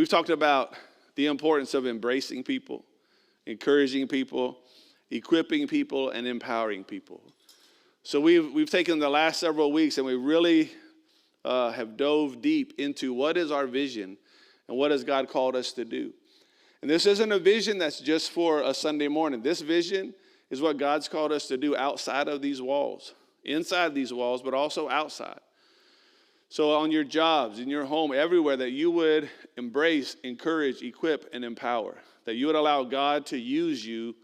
We've talked about the importance of embracing people, encouraging people, equipping people, and empowering people. So we've taken the last several weeks and we really have dove deep into what is our vision and what has God called us to do. And this isn't a vision that's just for a Sunday morning. This vision is what God's called us to do outside of these walls, inside these walls, but also outside. So on your jobs, in your home, everywhere, that you would embrace, encourage, equip, and empower. That you would allow God to use you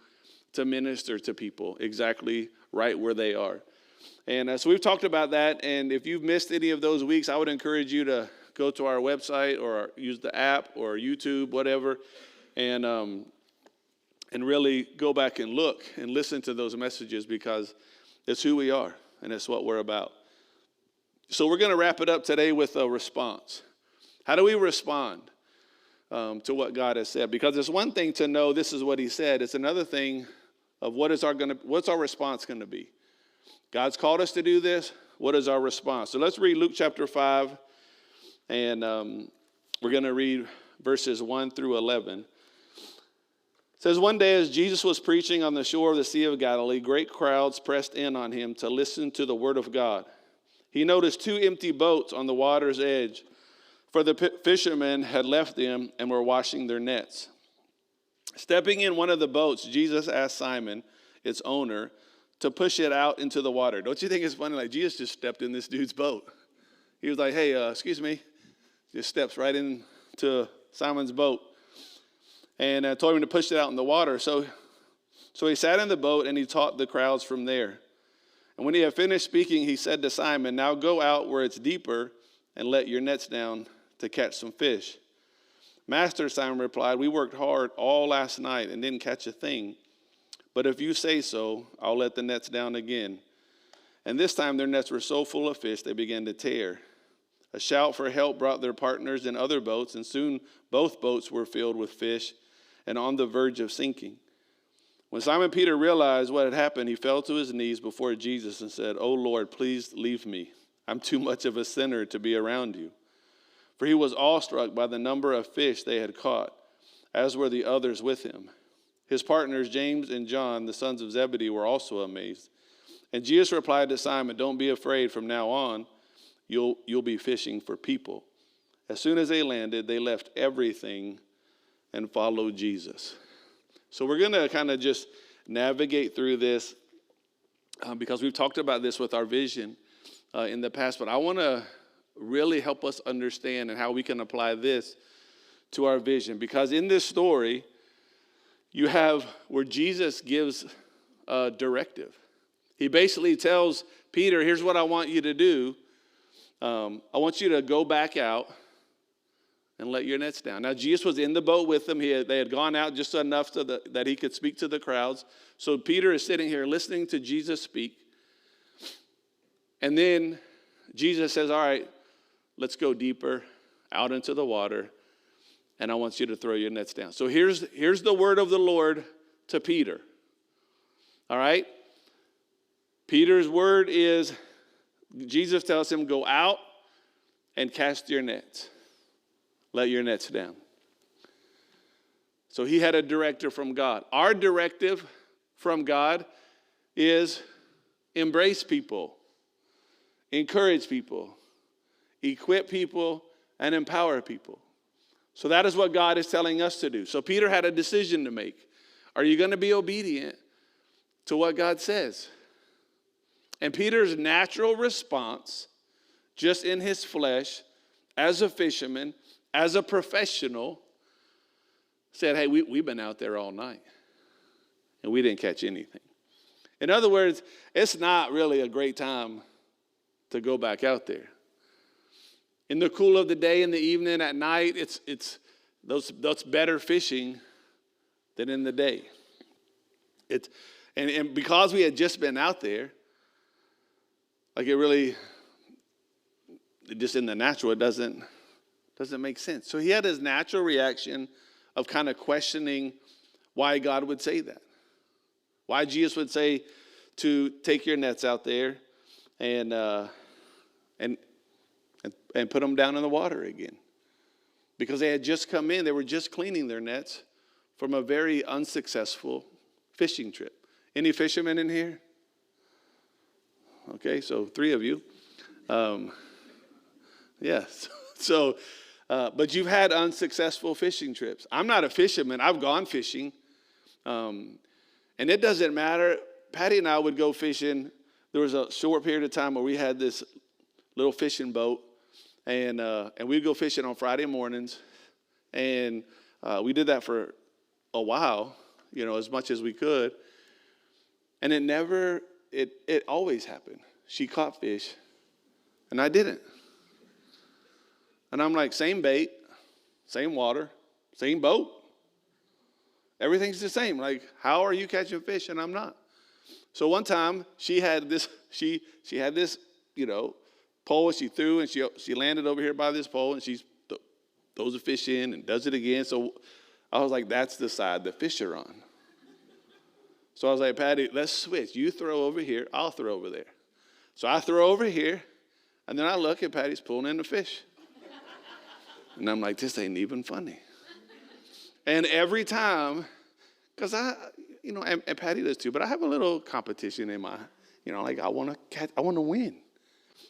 to minister to people exactly right where they are. And so we've talked about that. And if you've missed any of those weeks, I would encourage you to go to our website or use the app or YouTube, whatever, and really go back and look and listen to those messages, because it's who we are and it's what we're about. So we're going to wrap it up today with a response. How do we respond to what God has said? Because it's one thing to know this is what he said. It's another thing of what's our response going to be. God's called us to do this. What is our response? So let's read Luke chapter 5, and we're going to read verses 1 through 11. It says, one day as Jesus was preaching on the shore of the Sea of Galilee, great crowds pressed in on him to listen to the word of God. He noticed 2 empty boats on the water's edge, for the fishermen had left them and were washing their nets. Stepping in one of the boats, Jesus asked Simon, its owner, to push it out into the water. Don't you think it's funny? Like, Jesus just stepped in this dude's boat. He was like, hey, excuse me. Just steps right into Simon's boat and told him to push it out in the water. So he sat in the boat and he taught the crowds from there. And when he had finished speaking, he said to Simon, now go out where it's deeper and let your nets down to catch some fish. Master, Simon replied, we worked hard all last night and didn't catch a thing. But if you say so, I'll let the nets down again. And this time their nets were so full of fish they began to tear. A shout for help brought their partners in other boats, and soon both boats were filled with fish and on the verge of sinking. When Simon Peter realized what had happened, he fell to his knees before Jesus and said, "Oh Lord, please leave me. I'm too much of a sinner to be around you." For he was awestruck by the number of fish they had caught, as were the others with him. His partners, James and John, the sons of Zebedee, were also amazed. And Jesus replied to Simon, "Don't be afraid. From now on, you'll be fishing for people." As soon as they landed, they left everything and followed Jesus. So we're going to kind of just navigate through this because we've talked about this with our vision in the past. But I want to really help us understand and how we can apply this to our vision. Because in this story, you have where Jesus gives a directive. He basically tells Peter, here's what I want you to do. I want you to go back out and let your nets down. Now, Jesus was in the boat with them. They had gone out just enough that he could speak to the crowds. So Peter is sitting here listening to Jesus speak. And then Jesus says, all right, let's go deeper out into the water, and I want you to throw your nets down. So here's the word of the Lord to Peter. All right? Peter's word is, Jesus tells him, go out and cast your nets. Let your nets down. So he had a directive from God. Our directive from God is embrace people, encourage people, equip people, and empower people. So that is what God is telling us to do. So Peter had a decision to make. Are you going to be obedient to what God says? And Peter's natural response, just in his flesh, as a fisherman, as a professional, said, hey, we've been out there all night, and we didn't catch anything. In other words, it's not really a great time to go back out there. In the cool of the day, in the evening, at night, it's that's better fishing than in the day. And because we had just been out there, like just in the natural, it doesn't make sense. So he had his natural reaction of kind of questioning why God would say that. Why Jesus would say to take your nets out there and put them down in the water again. because they had just come in. They were just cleaning their nets from a very unsuccessful fishing trip. Any fishermen in here? Okay, so 3 of you. Yes. So, but you've had unsuccessful fishing trips. I'm not a fisherman. I've gone fishing. And it doesn't matter. Patty and I would go fishing. There was a short period of time where we had this little fishing boat. And we'd go fishing on Friday mornings. And we did that for a while, as much as we could. And it always happened. She caught fish, and I didn't. And I'm like, same bait, same water, same boat. Everything's the same. Like, how are you catching fish and I'm not? So one time she had this, pole she threw, and she landed over here by this pole, and she throws a fish in and does it again. So I was like, that's the side the fish are on. So I was like, Patty, let's switch. You throw over here, I'll throw over there. So I throw over here, and then I look, and Patty's pulling in the fish. And I'm like, this ain't even funny. And every time, because and Patty does too, but I have a little competition in my, I want to win.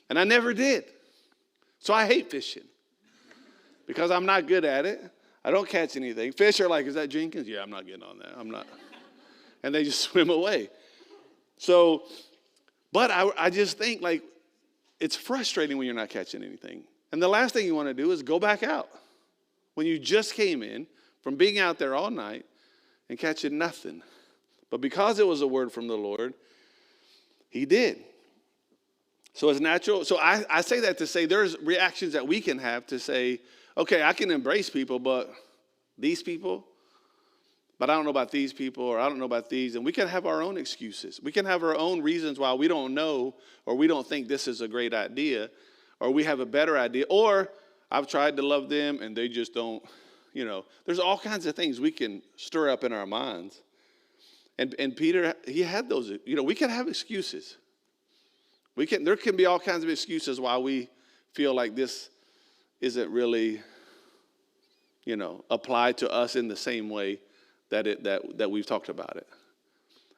And I never did. So I hate fishing because I'm not good at it. I don't catch anything. Fish are like, is that Jenkins? Yeah, I'm not getting on that. I'm not. And they just swim away. So, but I just think, like, it's frustrating when you're not catching anything. And the last thing you want to do is go back out when you just came in from being out there all night and catching nothing. But because it was a word from the Lord, he did. So it's natural. So I say that to say there's reactions that we can have to say, okay, I can embrace people, but these people, but I don't know about these people, or I don't know about these. And we can have our own excuses. We can have our own reasons why we don't know, or we don't think this is a great idea, or we have a better idea, or I've tried to love them and they just don't, There's all kinds of things we can stir up in our minds. And Peter, he had those, we can have excuses. There can be all kinds of excuses why we feel like this isn't really, applied to us in the same way that we've talked about it.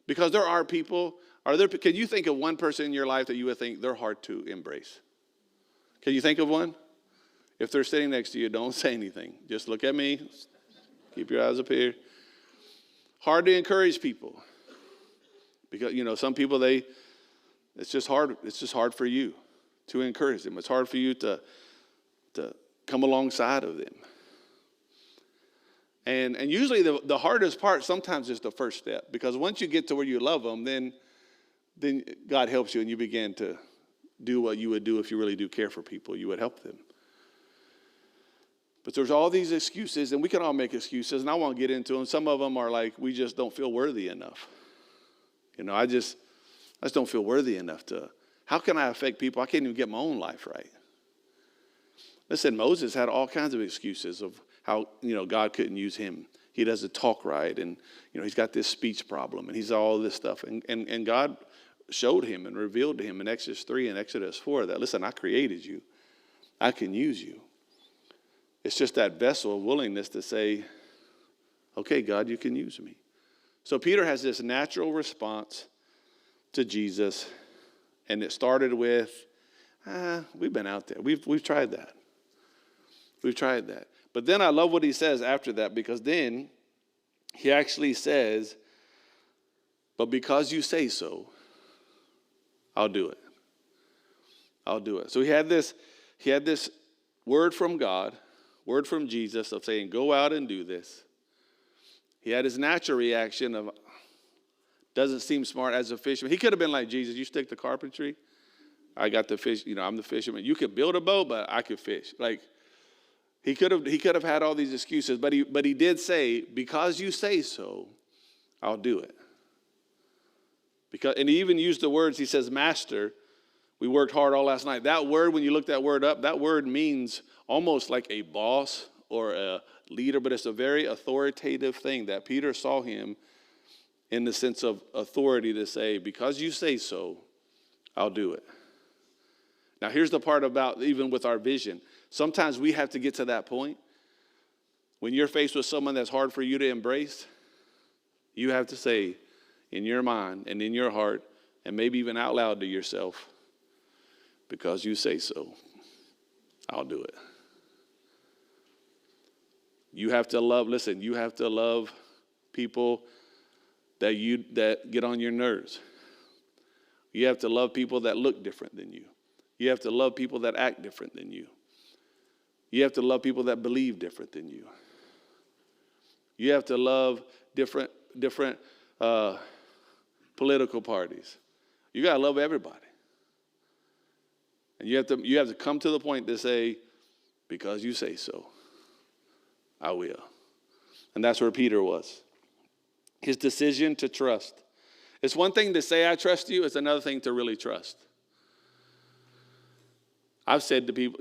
Because there are people, can you think of one person in your life that you would think they're hard to embrace? Can you think of one? If they're sitting next to you, don't say anything. Just look at me. Keep your eyes up here. Hard to encourage people. Because, some people, it's just hard. It's just hard for you to encourage them. It's hard for you to come alongside of them. And usually the hardest part sometimes is the first step. Because once you get to where you love them, then God helps you and you begin to do what you would do if you really do care for people. You would help them. But there's all these excuses, and we can all make excuses, and I won't get into them. Some of them are like, we just don't feel worthy enough. I just don't feel worthy enough how can I affect people? I can't even get my own life right. Listen, Moses had all kinds of excuses of how, God couldn't use him. He doesn't talk right, and, he's got this speech problem, and he's all this stuff. And God showed him and revealed to him in Exodus 3 and Exodus 4 that, listen, I created you. I can use you. It's just that vessel of willingness to say, okay, God, you can use me. So Peter has this natural response to Jesus, and it started with, we've been out there. We've tried that. We've tried that. But then I love what he says after that, because then he actually says, but because you say so, I'll do it. I'll do it. So he had this word from God, word from Jesus of saying, go out and do this. He had his natural reaction of, doesn't seem smart as a fisherman. He could have been like, Jesus, you stick to carpentry. I got the fish, I'm the fisherman. You could build a boat, but I could fish. Like, he could have had all these excuses, but he did say, because you say so, I'll do it. And he even used the words, he says, Master, we worked hard all last night. That word, when you look that word up, that word means almost like a boss or a leader, but it's a very authoritative thing that Peter saw him in the sense of authority to say, because you say so, I'll do it. Now, here's the part about even with our vision. Sometimes we have to get to that point when you're faced with someone that's hard for you to embrace, you have to say in your mind and in your heart, and maybe even out loud to yourself, because you say so, I'll do it. You have to love, listen, you have to love people that get on your nerves. You have to love people that look different than you. You have to love people that act different than you. You have to love people that believe different than you. You have to love different political parties. You got to love everybody. And you have to come to the point to say, because you say so, I will. And that's where Peter was. His decision to trust. It's one thing to say I trust you. It's another thing to really trust. I've said to people,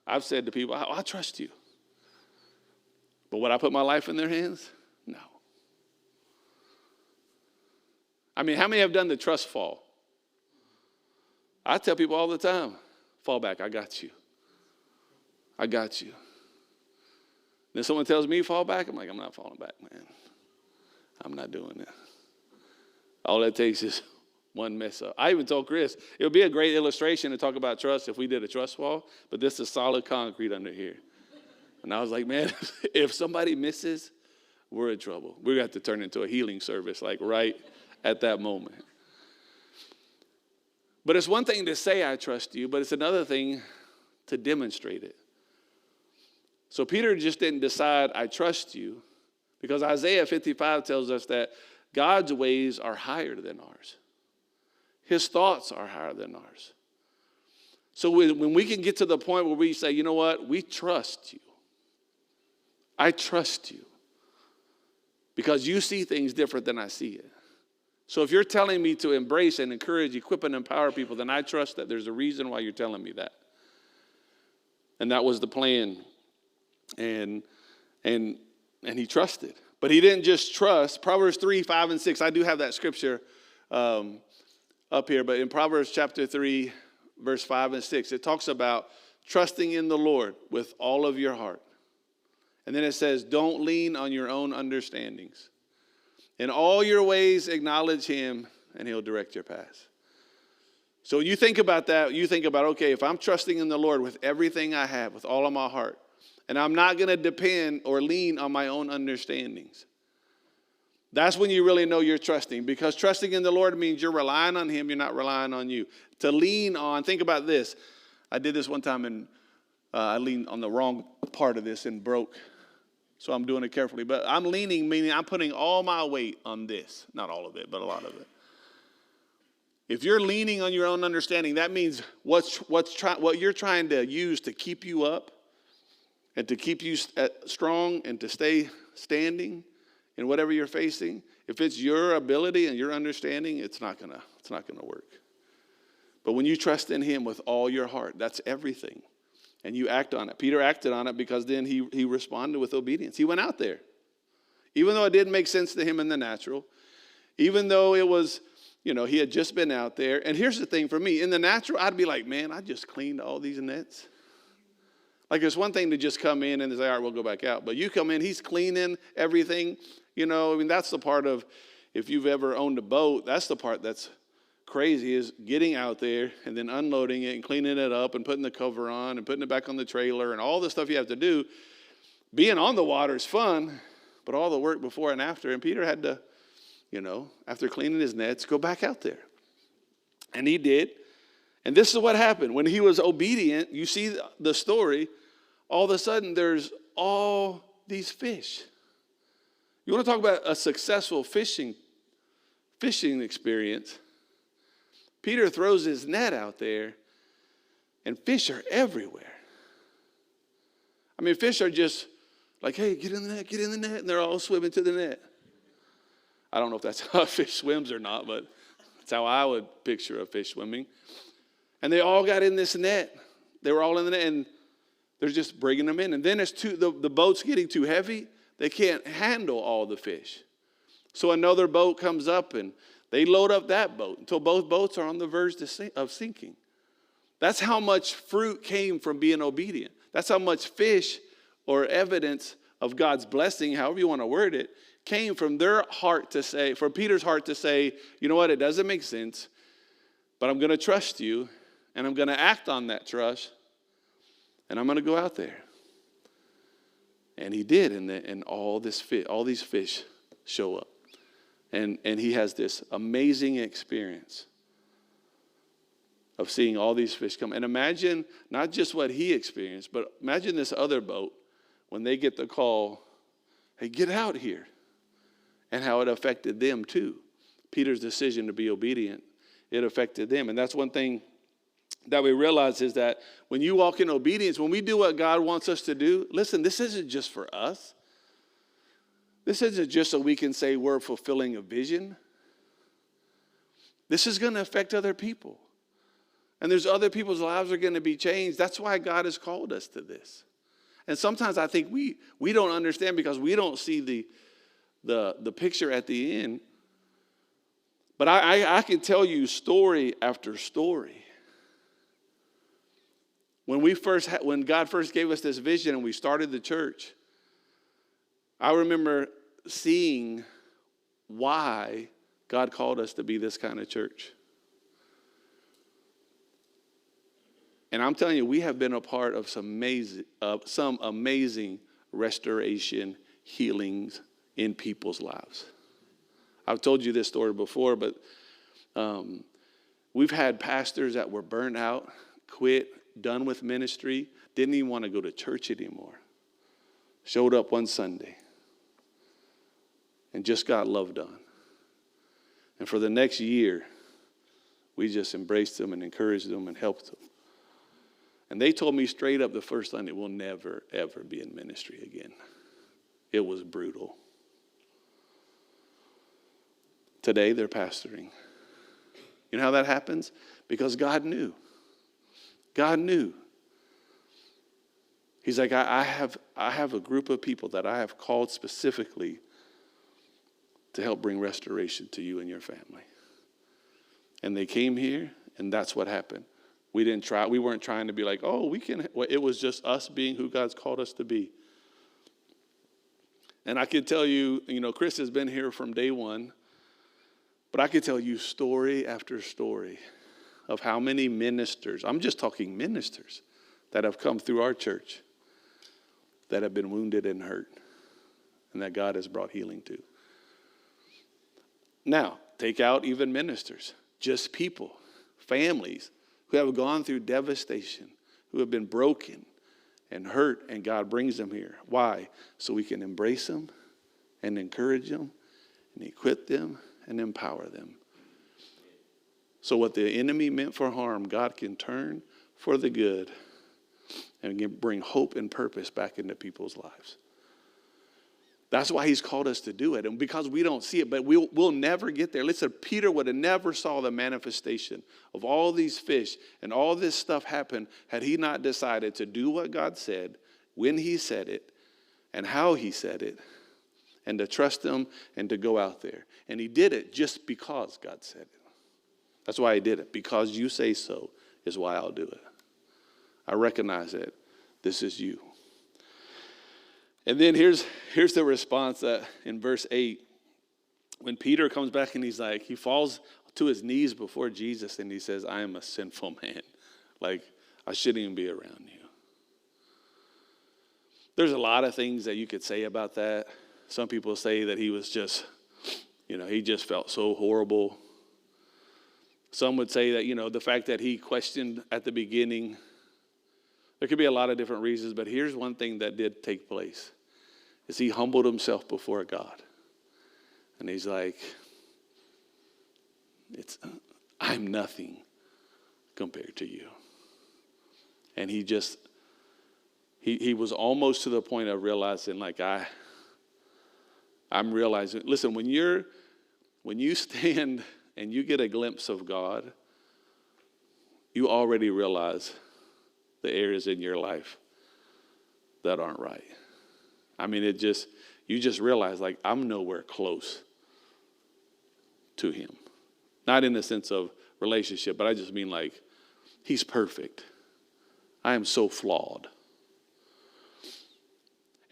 I trust you. But would I put my life in their hands? No. I mean, how many have done the trust fall? I tell people all the time, fall back, I got you. I got you. Then someone tells me fall back, I'm like, I'm not falling back, man. I'm not doing it. All it takes is one mess up. I even told Chris, it would be a great illustration to talk about trust if we did a trust wall, but this is solid concrete under here. And I was like, man, if somebody misses, we're in trouble. We're going to have to turn into a healing service, like right at that moment. But it's one thing to say I trust you, but it's another thing to demonstrate it. So Peter just didn't decide I trust you, because Isaiah 55 tells us that God's ways are higher than ours. His thoughts are higher than ours. So when we can get to the point where we say, you know what, we trust you. I trust you because you see things different than I see it. So if you're telling me to embrace and encourage, equip, and empower people, then I trust that there's a reason why you're telling me that. And that was the plan. And he trusted. But he didn't just trust. Proverbs 3, 5, and 6. I do have that scripture up here. But in Proverbs chapter 3, verse 5 and 6, it talks about trusting in the Lord with all of your heart. And then it says, don't lean on your own understandings. In all your ways, acknowledge him, and he'll direct your paths. So when you think about that, you think about, okay, if I'm trusting in the Lord with everything I have, with all of my heart, and I'm not going to depend or lean on my own understandings, that's when you really know you're trusting. Because trusting in the Lord means you're relying on him, you're not relying on you. To lean on, think about this. I did this one time, and I leaned on the wrong part of this and broke. So I'm doing it carefully. But I'm leaning, meaning I'm putting all my weight on this. Not all of it, but a lot of it. If you're leaning on your own understanding, that means what you're trying to use to keep you up and to keep you strong and to stay standing in whatever you're facing. If it's your ability and your understanding, it's not gonna work. But when you trust in him with all your heart, that's everything. And you act on it. Peter acted on it because then he responded with obedience. He went out there. Even though it didn't make sense to him in the natural, even though it was, he had just been out there. And here's the thing for me. In the natural, I'd be like, man, I just cleaned all these nets. Like, it's one thing to just come in and say, all right, we'll go back out. But you come in, he's cleaning everything. That's the part of, if you've ever owned a boat, that's the part that's crazy, is getting out there and then unloading it and cleaning it up and putting the cover on and putting it back on the trailer and all the stuff you have to do. Being on the water is fun, but all the work before and after. And Peter had to, after cleaning his nets, go back out there. And he did. And this is what happened. When he was obedient, you see the story, all of a sudden there's all these fish. You want to talk about a successful fishing experience? Peter throws his net out there, and fish are everywhere. I mean, fish are just like, hey, get in the net, and they're all swimming to the net. I don't know if that's how a fish swims or not, but that's how I would picture a fish swimming. And they all got in this net. They were all in the net, and they're just bringing them in. And then the boat's getting too heavy. They can't handle all the fish. So another boat comes up, and they load up that boat until both boats are on the verge of sinking. That's how much fruit came from being obedient. That's how much fish or evidence of God's blessing, however you want to word it, came from their heart to say, for Peter's heart to say, you know what, it doesn't make sense, but I'm going to trust you, and I'm going to act on that trust, and I'm going to go out there. And he did, and all these fish show up. And he has this amazing experience of seeing all these fish come. And imagine not just what he experienced, but imagine this other boat when they get the call, hey, get out here, and how it affected them too. Peter's decision to be obedient, it affected them. And that's one thing that we realize is that when you walk in obedience, when we do what God wants us to do, listen, this isn't just for us. This isn't just so we can say we're fulfilling a vision. This is going to affect other people. And there's other people's lives are going to be changed. That's why God has called us to this. And sometimes I think we don't understand because we don't see the picture at the end. But I can tell you story after story. When God first gave us this vision and we started the church, I remember seeing why God called us to be this kind of church. And I'm telling you, we have been a part of some amazing restoration, healings in people's lives. I've told you this story before, but we've had pastors that were burnt out, quit, done with ministry, didn't even want to go to church anymore. Showed up one Sunday and just got loved on. And for the next year, we just embraced them and encouraged them and helped them. And they told me straight up the first Sunday, we'll never, ever be in ministry again. It was brutal. Today, they're pastoring. You know how that happens? Because God knew. God knew. He's like, I have a group of people that I have called specifically to help bring restoration to you and your family. And they came here, and that's what happened. We weren't trying to be like, oh, we can. It was just us being who God's called us to be. And I could tell you, Chris has been here from day one, but I could tell you story after story of how many ministers, I'm just talking ministers, that have come through our church that have been wounded and hurt and that God has brought healing to. Now, take out even ministers, just people, families who have gone through devastation, who have been broken and hurt, and God brings them here. Why? So we can embrace them and encourage them and equip them and empower them. So what the enemy meant for harm, God can turn for the good and can bring hope and purpose back into people's lives. That's why he's called us to do it. And because we don't see it, but we'll never get there. Listen, Peter would have never saw the manifestation of all these fish and all this stuff happen had he not decided to do what God said, when he said it, and how he said it, and to trust him and to go out there. And he did it just because God said it. That's why he did it. Because you say so is why I'll do it. I recognize that this is you. And then here's the response that in verse 8, when Peter comes back and he falls to his knees before Jesus and he says, I am a sinful man. Like, I shouldn't even be around you. There's a lot of things that you could say about that. Some people say that he was just, he just felt so horrible. Some would say that, the fact that he questioned at the beginning, there could be a lot of different reasons, but here's one thing that did take place, is he humbled himself before God. And he's like, I'm nothing compared to you. And he was almost to the point of realizing, I'm realizing, listen, when you stand and you get a glimpse of God, you already realize the areas in your life that aren't right. I mean, you just realize, I'm nowhere close to him. Not in the sense of relationship, but I just mean he's perfect. I am so flawed.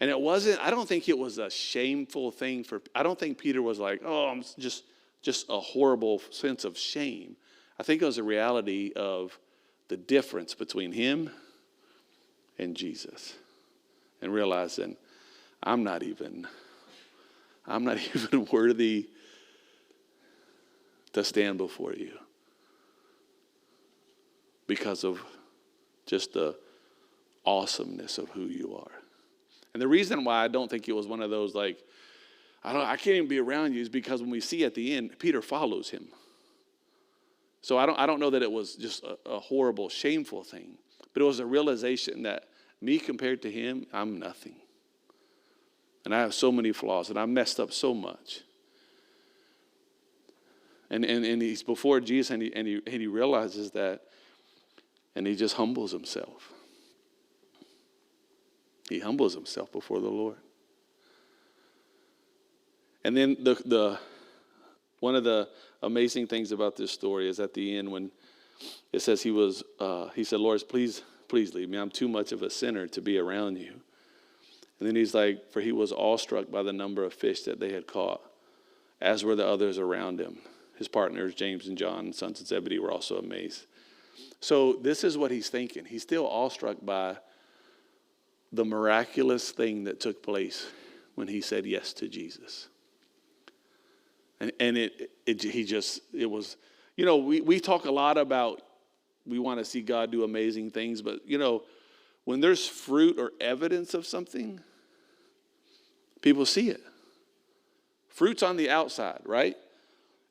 And I don't think it was a shameful thing I don't think Peter was like, oh, I'm just a horrible sense of shame. I think it was a reality of the difference between him and Jesus, and realizing I'm not even worthy to stand before you because of just the awesomeness of who you are. And the reason why I don't think it was one of those like, I can't even be around you, is because when we see at the end, Peter follows him. So I don't know that it was just a horrible, shameful thing, but it was a realization that me compared to him, I'm nothing. And I have so many flaws, and I messed up so much. And he's before Jesus, and he realizes that, and he just humbles himself. He humbles himself before the Lord. And then the one of the amazing things about this story is at the end when it says he said, Lord, please leave me. I'm too much of a sinner to be around you. And then he's like, for he was awestruck by the number of fish that they had caught, as were the others around him. His partners, James and John, sons of Zebedee, were also amazed. So this is what he's thinking. He's still awestruck by the miraculous thing that took place when he said yes to Jesus. And it was, we talk a lot about we want to see God do amazing things, but when there's fruit or evidence of something, people see it. Fruit's on the outside, right?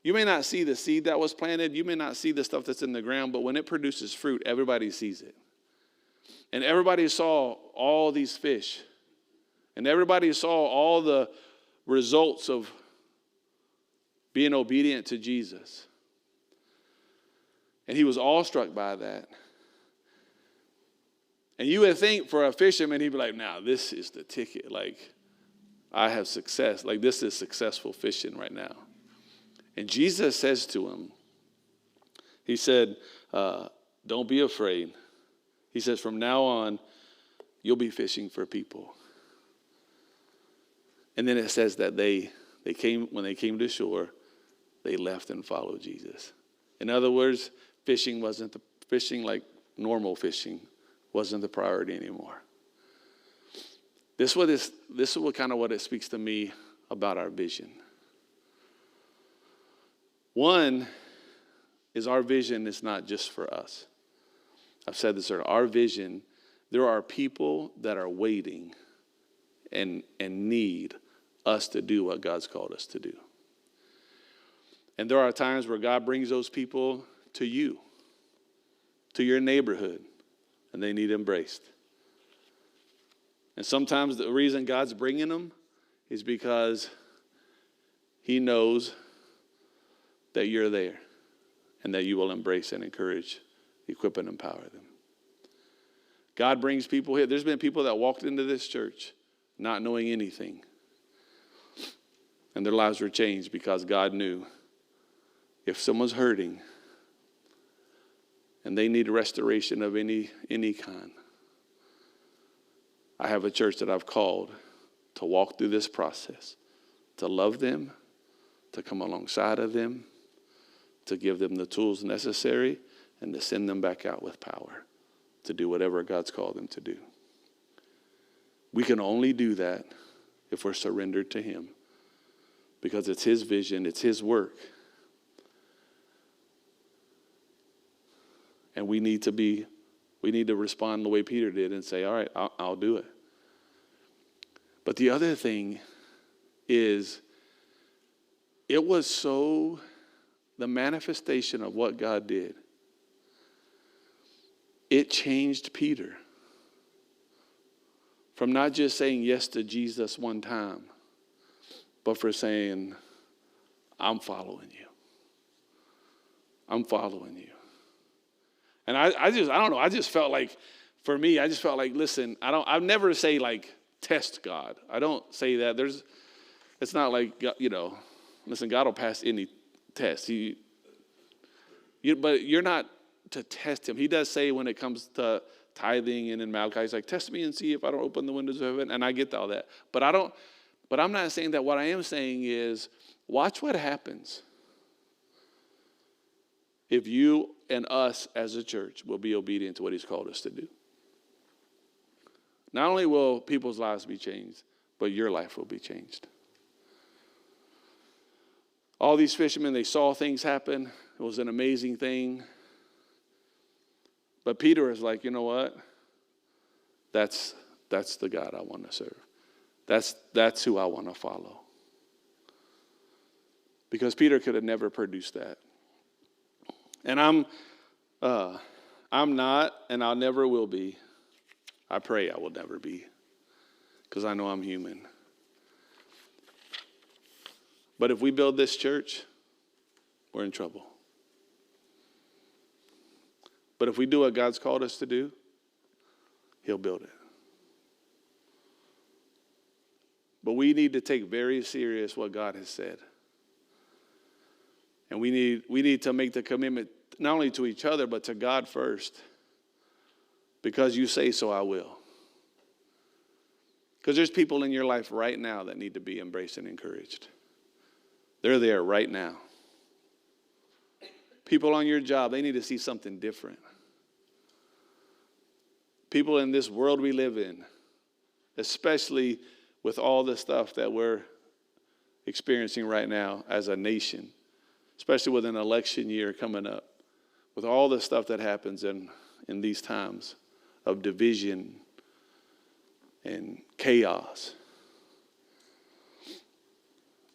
You may not see the seed that was planted. You may not see the stuff that's in the ground, but when it produces fruit, everybody sees it. And everybody saw all these fish. And everybody saw all the results of being obedient to Jesus. And he was awestruck by that. And you would think for a fisherman, he'd be like, now, this is the ticket. Like, I have success. Like, this is successful fishing right now. And Jesus says to him, he said, don't be afraid. He says, from now on, you'll be fishing for people. And then it says that when they came to shore, they left and followed Jesus. In other words, fishing like normal fishing wasn't the priority anymore. This is what kind of what it speaks to me about our vision. One is our vision is not just for us. I've said this earlier. Our vision, there are people that are waiting and need us to do what God's called us to do. And there are times where God brings those people to you, to your neighborhood, and they need embraced. And sometimes the reason God's bringing them is because he knows that you're there and that you will embrace and encourage, equip and empower them. God brings people here. There's been people that walked into this church not knowing anything, and their lives were changed because God knew if someone's hurting and they need a restoration of any kind, I have a church that I've called to walk through this process, to love them, to come alongside of them, to give them the tools necessary, and to send them back out with power to do whatever God's called them to do. We can only do that if we're surrendered to him, because it's his vision, it's his work. And we need to respond the way Peter did and say, all right, I'll do it. But the other thing is, it was the manifestation of what God did, it changed Peter from not just saying yes to Jesus one time, but for saying, I'm following you. I'm following you. And I don't know, I just felt like, for me, I just felt like, listen, I never say like, test God. I don't say that. It's not like, listen, God will pass any test. But you're not to test him. He does say when it comes to tithing, and in Malachi, he's like, test me and see if I don't open the windows of heaven. And I get all that. But I'm not saying that. What I am saying is, watch what happens if you and us as a church will be obedient to what he's called us to do. Not only will people's lives be changed, but your life will be changed. All these fishermen, they saw things happen. It was an amazing thing. But Peter is like, you know what? That's the God I want to serve. That's who I want to follow. Because Peter could have never produced that. And I'm not, and I never will be. I pray I will never be, because I know I'm human. But if we build this church, we're in trouble. But if we do what God's called us to do, he'll build it. But we need to take very serious what God has said. And we need to make the commitment not only to each other, but to God first. Because you say so, I will. Because there's people in your life right now that need to be embraced and encouraged. They're there right now. People on your job, they need to see something different. People in this world we live in, especially with all the stuff that we're experiencing right now as a nation, especially with an election year coming up, with all the stuff that happens in these times of division and chaos.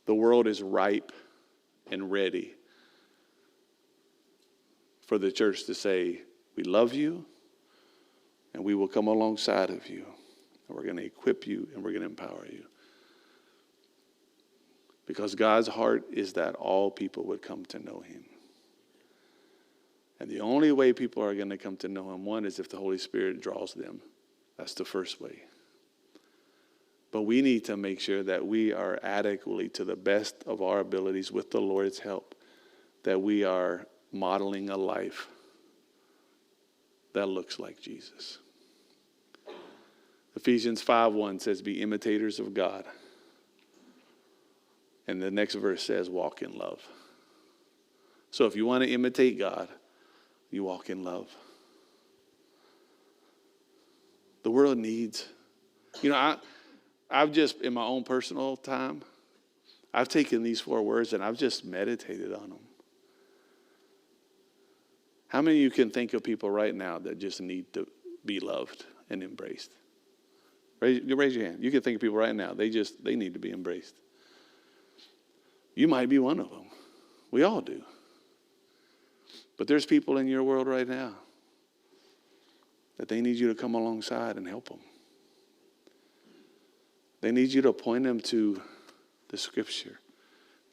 The world is ripe and ready for the church to say, we love you, and we will come alongside of you, and we're going to equip you, and we're going to empower you. Because God's heart is that all people would come to know him. And the only way people are going to come to know him, one, is if the Holy Spirit draws them. That's the first way. But we need to make sure that we are adequately, to the best of our abilities, with the Lord's help, that we are modeling a life that looks like Jesus. Ephesians 5:1 says, be imitators of God. And the next verse says, walk in love. So if you want to imitate God, you walk in love. The world needs, I've just, in my own personal time, I've taken these 4 words and I've just meditated on them. How many of you can think of people right now that just need to be loved and embraced? Raise your hand. You can think of people right now. They need to be embraced. You might be one of them. We all do. But there's people in your world right now that they need you to come alongside and help them. They need you to point them to the scripture.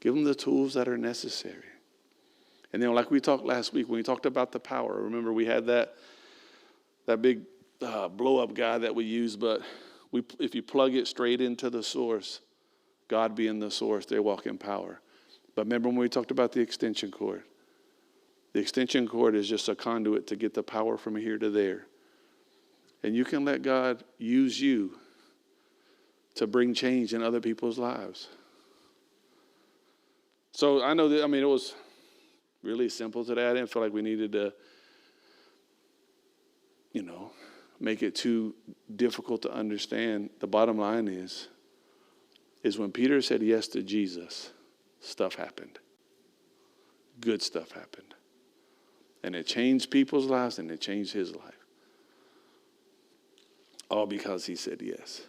Give them the tools that are necessary. And then, like we talked last week, when we talked about the power, remember we had that big blow-up guy that we used, but if you plug it straight into the source, God being the source, they walk in power. But remember when we talked about the extension cord? The extension cord is just a conduit to get the power from here to there. And you can let God use you to bring change in other people's lives. So I know that, it was really simple today. I didn't feel like we needed to, make it too difficult to understand. The bottom line is when Peter said yes to Jesus, stuff happened. Good stuff happened. And it changed people's lives, and it changed his life. All because he said yes.